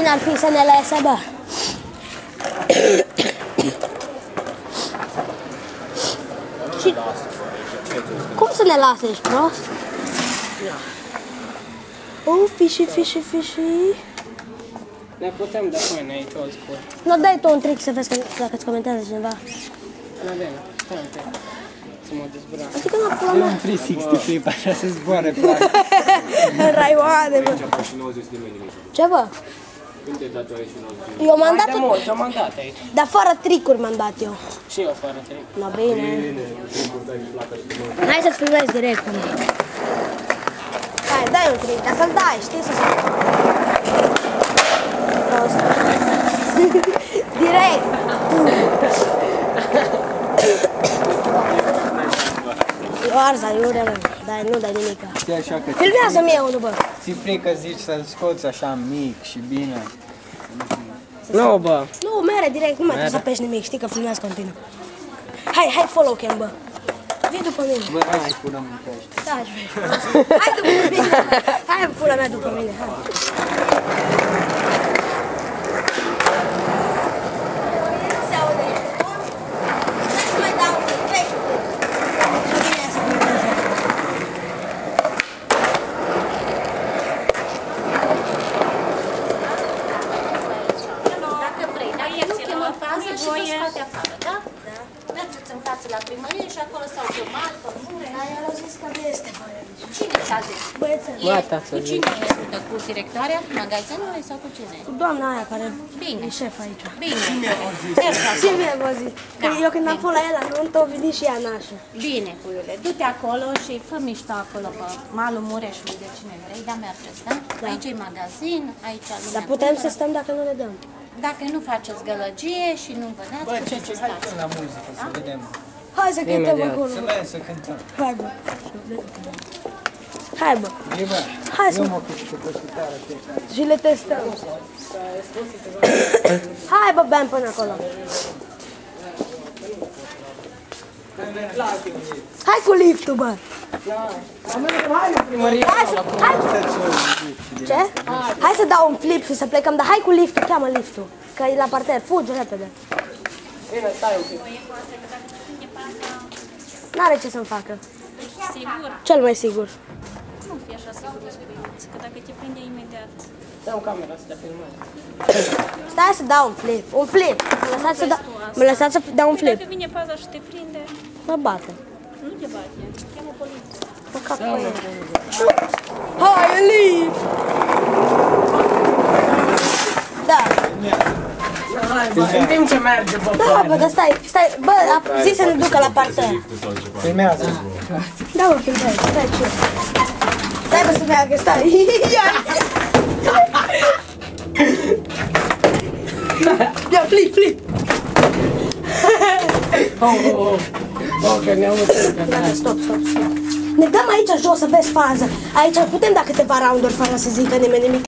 bine ar fi să ne lase, bă. Și cum să ne lase, ești prost? Fiși. Ne putem da până aici, old school. Nu, dai tu un trick să vezi dacă îți comentează cineva. Nu bine, stai un pic. Să mă dezbrac. Adică nu pula mea. Un 360 clip, așa se zboară, plac. Raioane, bă. Ce, bă? Când te-ai dat aici 90? Eu m-am Mai dat, de mult, eu m-am dat aici. dar fără tricuri m-am dat eu. Și eu fără trick. No, bine. Hai să-ți filmezi direct. Hai, dai un trick, dar să-l dai, știi să se... Prost. Direct. Eu arza, iurea mea. Dai, nu dai nimica. Știi așa că Filmează-mi eu unul, bă. ți-e frică, zici să-l scoți așa mic și bine. Nu, bă. Nu, mere direct, nu mai trebuie să apeși nimic, știi că filmează continuu. Hai follow cam, bă. Vii după mine. Bă, hai să punem în pește. Stai, hai după mine. Hai, pula mea, după mine, hai. Se aude. Hai să mai dau un pic, treci un pic. Și bine să filmeze. Dacă vrei, dacă nu chemăm pază și vă scoate afară, da? Mergeți în față la primărie și acolo s-au chemat, pămure. Dar el a zis că nu este voie. Cine ți-a zis? Băiețel. Gata, să Cu zic. cine e discută? Cu directoarea magazinului sau cu cine? Cu doamna aia care Bine. e șef aici. Bine. Mergi acolo. Silvia vă zic. Că Da, eu când am bine. fost la el, am a venit și ea nașă. Bine, puiule. Du-te acolo și fă mișto acolo pe malul Mureșului de cine vrei, dar mergeți, da? Aici e magazin, aici lumea Dar putem să cumpără. stăm dacă nu le dăm. Dacă nu faceți gălăgie și nu vă dați, Bă, puteți să hai stați. până la muzică, să vedem. Hai să cântăm Imediat. acolo. Să mergem să cântăm. Hai, bă. Hai, bă. E, bă, Hai să... eu mă cu pășitară pe Și le testăm. Hai, bă, bem până acolo. Hai cu liftul, bă. Hai să... Hai... Ce? Hai să dau un flip și să plecăm, dar hai cu liftul, cheamă liftul. Că e la parter, fugi repede. Bine, stai un pic. N-are ce să-mi facă. Sigur, Cel mai sigur. nu fi așa sigur de spiriți, că dacă te prinde imediat. Dau camera să te filmez. Stai să dau un flip. Un flip. Mă lăsați să dau un flip. Dacă vine paza și te prinde, Mă bate. nu te bate, cheamă poliția. Mă cac pe el. Hai, Elif! Da. În timp ce merge, bă, Da, bă, dar stai. Bă, zi să ne ducă la parter. Filmează. Da, mă, filmez. Stai, ce? Stai, bă, să meargă, stai. Ia, flip. Bă, că ne-au Da, stop. Ne dăm aici jos să vezi fază. Aici putem da câteva rounduri fără să zică nimeni nimic.